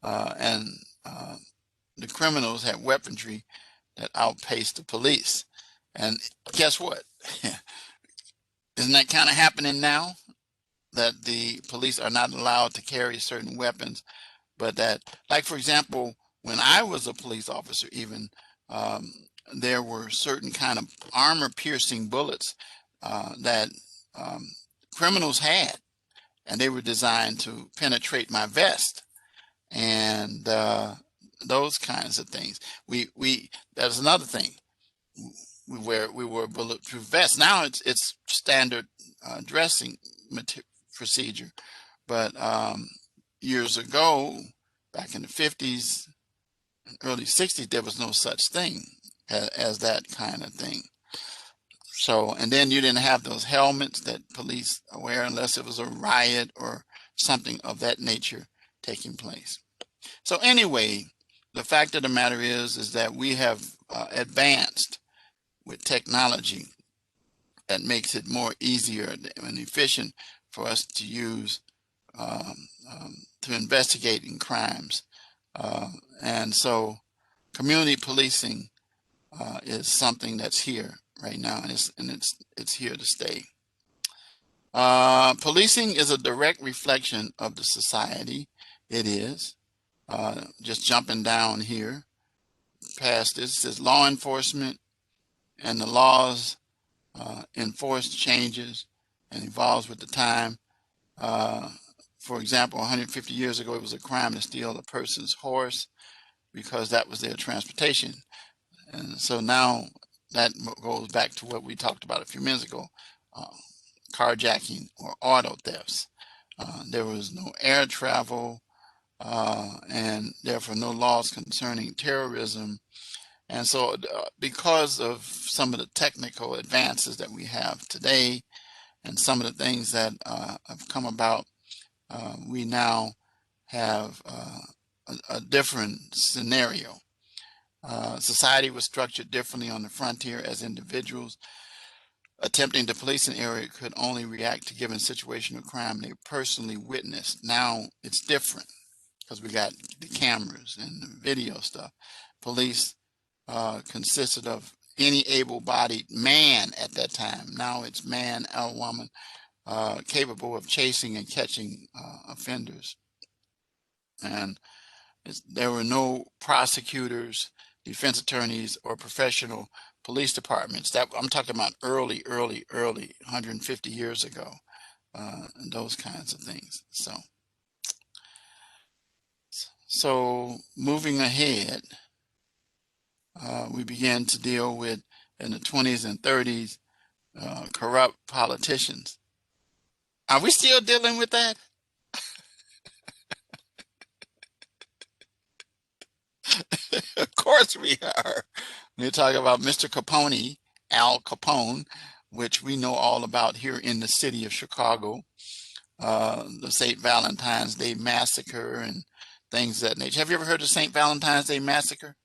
and uh, the criminals had weaponry that outpaced the police. And guess what? Isn't that kind of happening now? That the police are not allowed to carry certain weapons, but that, like for example, when I was a police officer, even um, there were certain kind of armor-piercing bullets that um, criminals had, and they were designed to penetrate my vest, and those kinds of things. We That's another thing. We wore bulletproof vests. Now it's standard dressing procedure, but years ago, back in the 50s, early 60s, there was no such thing as that kind of thing. So, and then you didn't have those helmets that police wear unless it was a riot or something of that nature taking place. So anyway, the fact of the matter is that we have advanced with technology that makes it more easier and efficient for us to use um, to investigate in crimes. And so community policing is something that's here right now, and it's here to stay. Policing is a direct reflection of the society. It is. Just jumping down here past this, says law enforcement and the laws enforced changes and evolves with the time. Uh, for example, 150 years ago, it was a crime to steal a person's horse because that was their transportation. And so now that goes back to what we talked about a few minutes ago, uh, carjacking or auto thefts. There was no air travel, and therefore no laws concerning terrorism. And so because of some of the technical advances that we have today and some of the things that have come about, we now have a different scenario. Society was structured differently on the frontier, as individuals attempting to police an area could only react to given situation of crime they personally witnessed. Now it's different because we got the cameras and the video stuff. Police consisted of any able-bodied man at that time. Now it's man or woman capable of chasing and catching offenders. And there were no prosecutors, defense attorneys, or professional police departments. That I'm talking about early, 150 years ago, and those kinds of things. So moving ahead, we began to deal with, in the 20s and 30s, corrupt politicians. Are we still dealing with that? Of course we are. We're talking about Mr. Capone, Al Capone, which we know all about here in the city of Chicago, the St. Valentine's Day Massacre and things of that nature. Have you ever heard of St. Valentine's Day Massacre?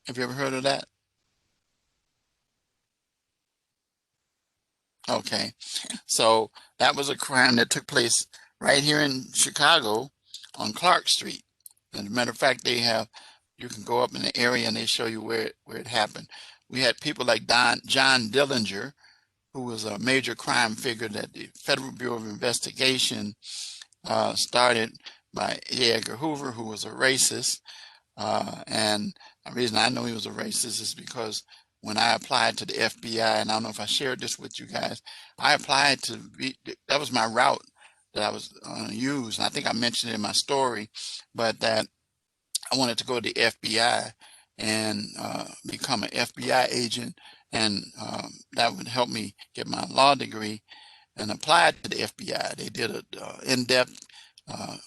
Have you ever heard of that? Okay. So that was a crime that took place right here in Chicago on Clark Street. And as a matter of fact, you can go up in the area and they show you where it happened. We had people like John Dillinger, who was a major crime figure that the Federal Bureau of Investigation started by J. Edgar Hoover, who was a racist. And the reason I know he was a racist is because when I applied to the FBI, and I don't know if I shared this with you guys, I applied to be, that was my route that I was use. And I think I mentioned it in my story, but that I wanted to go to the FBI and become an FBI agent, and that would help me get my law degree, and applied to the FBI. They did a in-depth uh,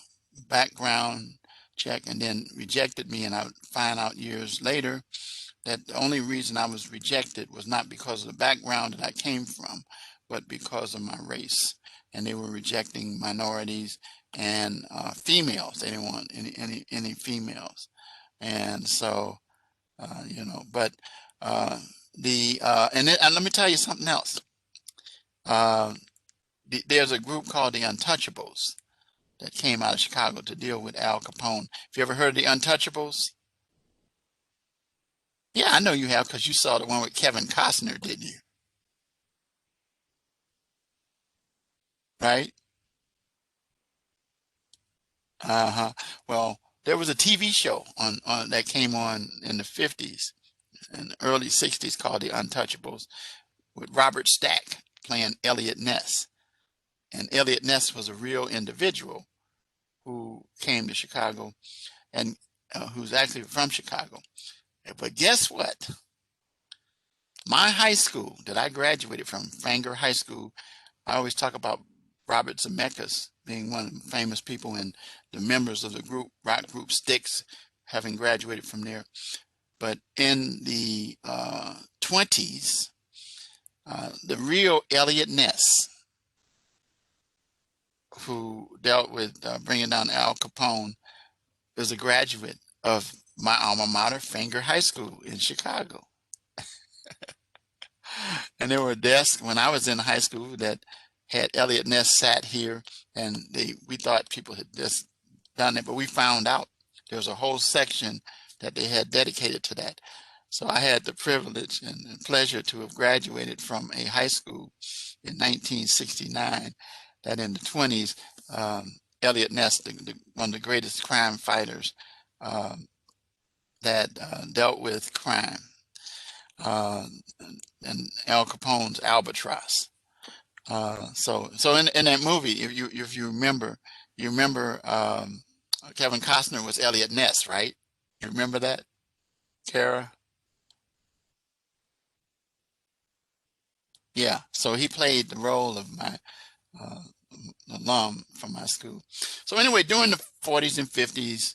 background check and then rejected me, and I would find out years later that the only reason I was rejected was not because of the background that I came from, but because of my race. And they were rejecting minorities and females. They didn't want any females. And so, you know, but and let me tell you something else. Uh, there's a group called the Untouchables that came out of Chicago to deal with Al Capone. Have you ever heard of the Untouchables? Yeah, I know you have because you saw the one with Kevin Costner, didn't you? Right? Uh-huh. Well, there was a TV show on that came on in the 50s and early 60s called The Untouchables with Robert Stack playing Elliot Ness. And Elliot Ness was a real individual who came to Chicago and who's actually from Chicago. But guess what? My high school that I graduated from, Fanger High School, I always talk about Robert Zemeckis being one of the famous people and the members of the group, rock group Styx, having graduated from there. But in the 20s, the real Elliot Ness, who dealt with bringing down Al Capone, was a graduate of my alma mater, Fanger High School in Chicago. And there were desks when I was in high school that had Elliot Ness sat here, and we thought people had just done it, but we found out there was a whole section that they had dedicated to that. So I had the privilege and pleasure to have graduated from a high school in 1969 that in the 20s, Elliot Ness, one of the greatest crime fighters that dealt with crime, uh, and Al Capone's Albatross. So in that movie, if you remember Kevin Costner was Elliot Ness, right? You remember that, Kara? Yeah. So he played the role of my uh, alum from my school. So anyway, during the 40s and 50s,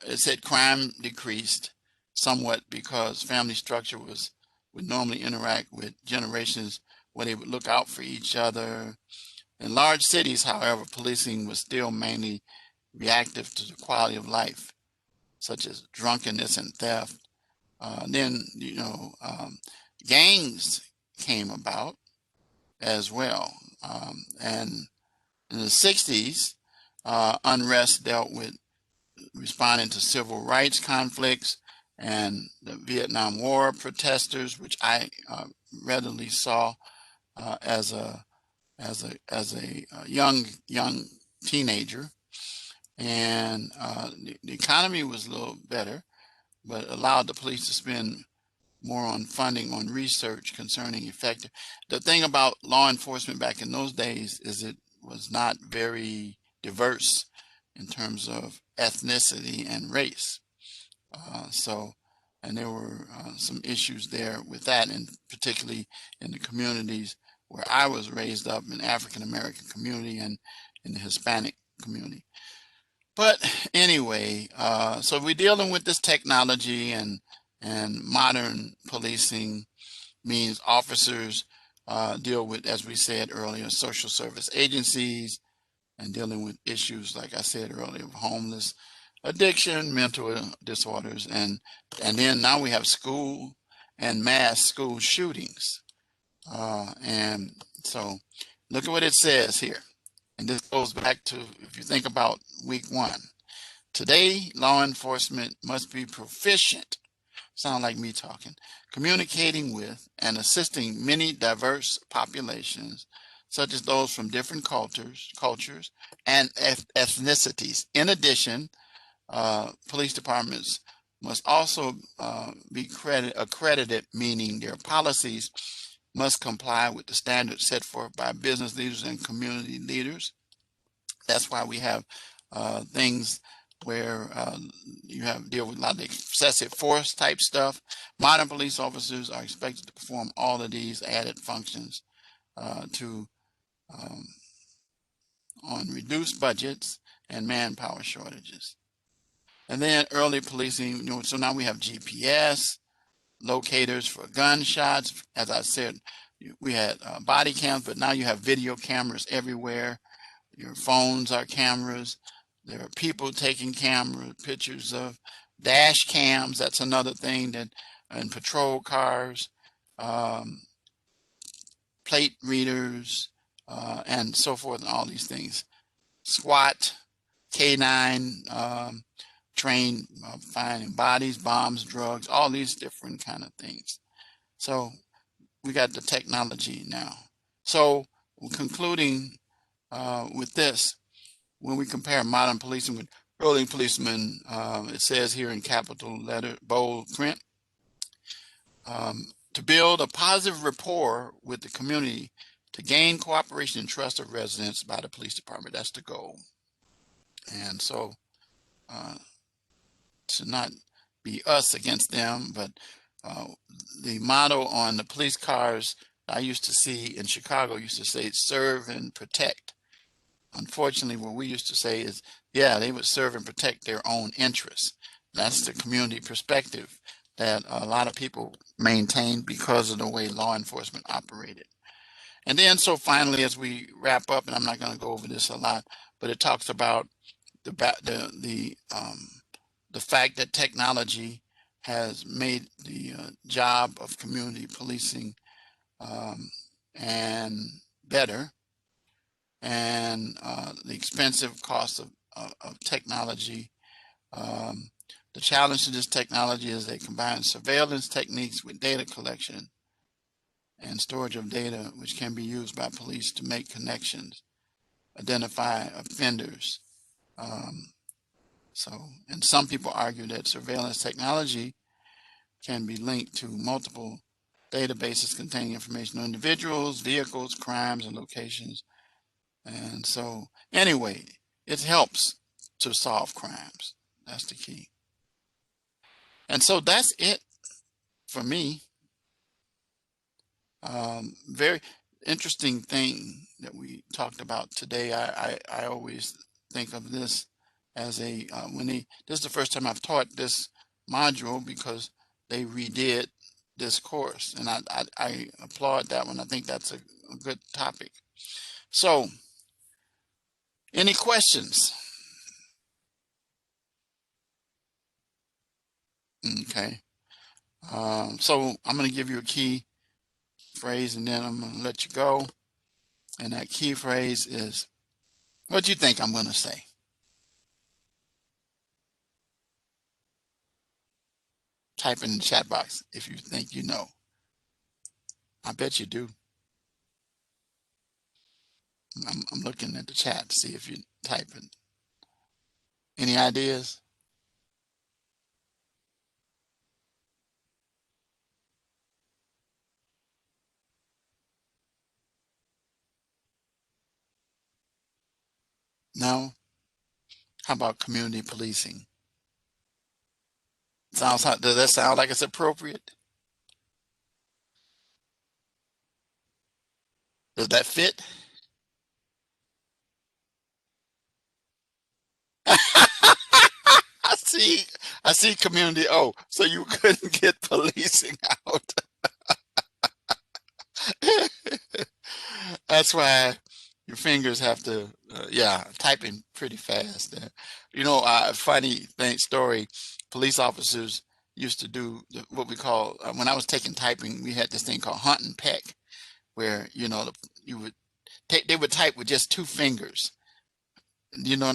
it said crime decreased somewhat because family structure would normally interact with generations where they would look out for each other. In large cities, however, policing was still mainly reactive to the quality of life, such as drunkenness and theft. Then, gangs came about as well. And in the 60s, unrest dealt with responding to civil rights conflicts and the Vietnam War protesters, which I readily saw as a young teenager. And the economy was a little better, but allowed the police to spend more on funding on research concerning effective. The thing about law enforcement back in those days is it was not very diverse in terms of ethnicity and race. And there were some issues there with that, and particularly in the communities where I was raised up, in the African American community and in the Hispanic community. But anyway, so we're dealing with this technology, and modern policing means officers deal with, as we said earlier, social service agencies and dealing with issues, like I said earlier, of homeless, addiction, mental disorders, and then now we have school and mass school shootings. And so look at what it says here. And this goes back to, if you think about week 1. Today, law enforcement must be proficient, sound like me talking, communicating with and assisting many diverse populations, such as those from different cultures and ethnicities. In addition, police departments must also be accredited, meaning their policies must comply with the standards set forth by business leaders and community leaders. That's why we have things where you have deal with a lot of excessive force type stuff. Modern police officers are expected to perform all of these added functions to um, on reduced budgets and manpower shortages. And then early policing, so now we have GPS, locators for gunshots. As I said, we had body cams, but now you have video cameras everywhere. Your phones are cameras. There are people taking camera pictures of dash cams. That's another thing that, and patrol cars, um, plate readers, and so forth, and all these things. SWAT, K9, trained finding bodies, bombs, drugs, all these different kind of things. So we got the technology now. So concluding with this, when we compare modern policing with early policemen, it says here in capital letter, bold print, to build a positive rapport with the community, to gain cooperation and trust of residents by the police department. That's the goal. And so to not be us against them, but the motto on the police cars I used to see in Chicago used to say, serve and protect. Unfortunately, what we used to say is, yeah, they would serve and protect their own interests. That's the community perspective that a lot of people maintain because of the way law enforcement operated. And then, so finally, as we wrap up, and I'm not going to go over this a lot, but it talks about the fact that technology has made the job of community policing and better, and the expensive cost of technology. Um, the challenge to this technology is they combine surveillance techniques with data collection and storage of data, which can be used by police to make connections, identify offenders. Um, and some people argue that surveillance technology can be linked to multiple databases containing information on individuals, vehicles, crimes, and locations. And so, anyway, it helps to solve crimes. That's the key. And so that's it for me. Very interesting thing that we talked about today. I always think of this as a this is the first time I've taught this module because they redid this course, and I applaud that one. I think that's a good topic. So, any questions? Okay. So I'm going to give you a key phrase, and then I'm going to let you go. And that key phrase is, what do you think I'm going to say? Type in the chat box if you think you know. I bet you do. I'm looking at the chat to see if you type it. Any ideas? No? How about community policing? Does that sound like it's appropriate? Does that fit? I see. I see community. Oh, so you couldn't get policing out. That's why your fingers have to, yeah, typing pretty fast. Funny story. Police officers used to do what we call, when I was taking typing, we had this thing called hunt and peck, where you would they would type with just two fingers. You know,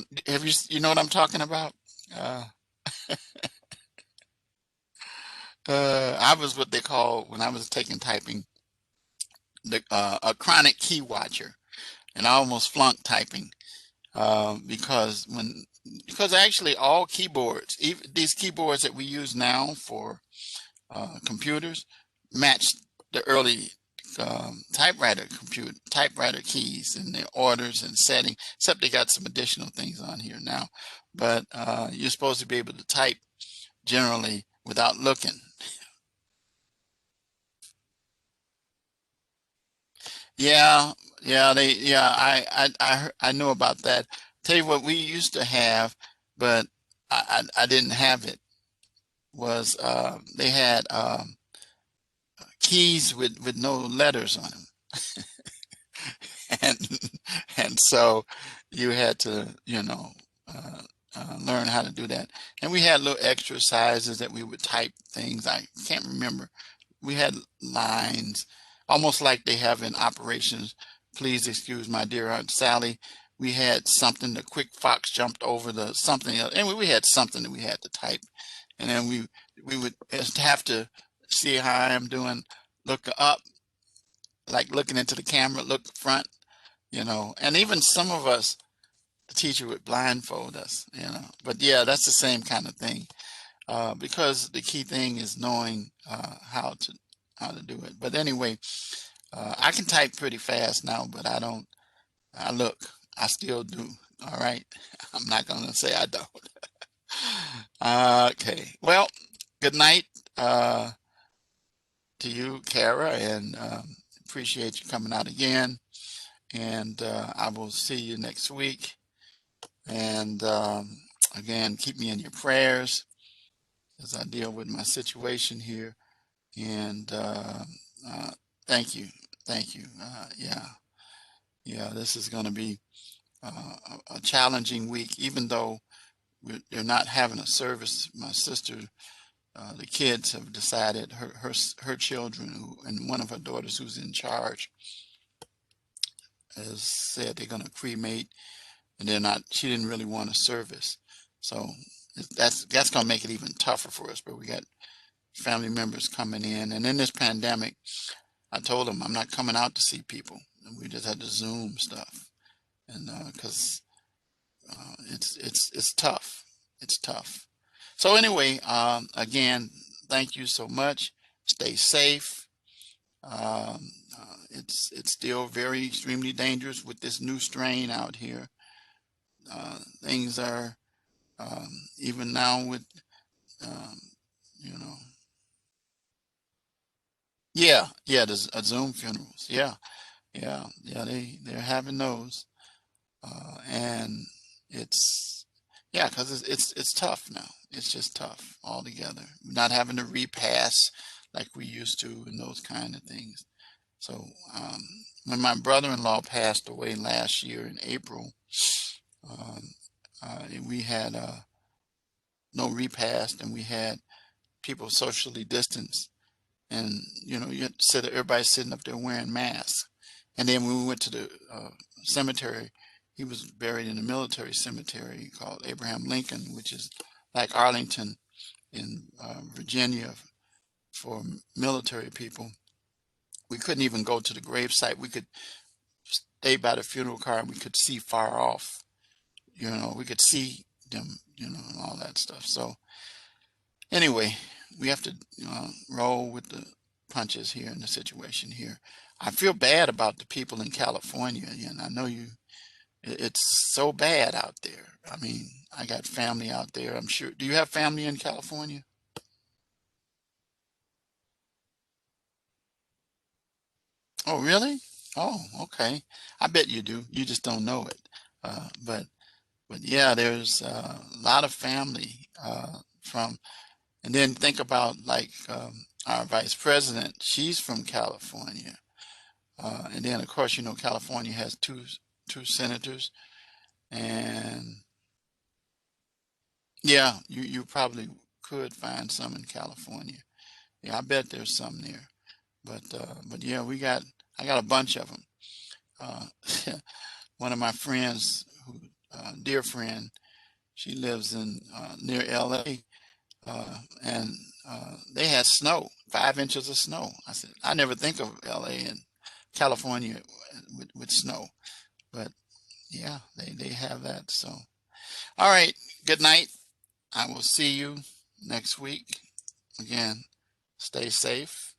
you know what I'm talking about? Uh, I was what they call when I was taking typing a chronic key watcher, and I almost flunked typing because when because actually all keyboards, even these keyboards that we use now for computers, match the early typewriter keys and their orders and setting, except they got some additional things on here now. But you're supposed to be able to type generally without looking. Yeah, I know about that. Tell you what we used to have, but I didn't have it. Was they had keys with no letters on them, and and so you had to, uh, learn how to do that. And we had little exercises that we would type things. I can't remember. We had lines, almost like they have in operations. Please excuse my dear Aunt Sally. We had something. The quick fox jumped over the something else, and we had something that we had to type, and then we would have to see how I am doing. Look up, like looking into the camera, look front, and even some of us, the teacher would blindfold us. But yeah, that's the same kind of thing, because the key thing is knowing how to do it. But anyway, I can type pretty fast now, but I don't. Look, I still do. All right, I'm not gonna say I don't. Okay, well, good night to you, Kara, and appreciate you coming out again. And I will see you next week. And again, keep me in your prayers as I deal with my situation here. And uh, thank you. Thank you. Yeah, this is going to be a challenging week, even though they're not having a service. My sister, the kids have decided, her children, and one of her daughters who's in charge, has said they're going to cremate, and they're not. She didn't really want a service, so that's going to make it even tougher for us. But we got family members coming in, and in this pandemic, I told them I'm not coming out to see people, and we just had to Zoom stuff, and because it's tough, it's tough. So anyway, again, thank you so much. Stay safe. It's still very extremely dangerous with this new strain out here. Things are even now with um, you know yeah, there's Zoom funerals. Yeah, they're having those, and it's yeah, because it's tough now. It's just tough altogether. Not having to repass like we used to and those kind of things. So when my brother-in-law passed away last year in April, um, we had no repast, and we had people socially distanced, and you had to sit, everybody's sitting up there wearing masks. And then when we went to the cemetery, he was buried in a military cemetery called Abraham Lincoln, which is like Arlington in Virginia for military people. We couldn't even go to the gravesite. We could stay by the funeral car, and we could see far off. We could see them, and all that stuff. So anyway, we have to roll with the punches here in the situation here. I feel bad about the people in California, and I know it's so bad out there. I mean, I got family out there, I'm sure. Do you have family in California? Oh, really? Oh, okay. I bet you do. You just don't know it. But yeah, there's a lot of family from, and then think about like our vice president. She's from California. And then, of course, California has two senators, and yeah, you probably could find some in California. Yeah, I bet there's some there. But yeah, I got a bunch of them. Uh, one of my friends, who dear friend, she lives in near LA, and they had snow, 5 inches of snow. I said, I never think of LA and California with snow, but yeah, they have that. So, All right. Good night. I will see you next week. Again, stay safe.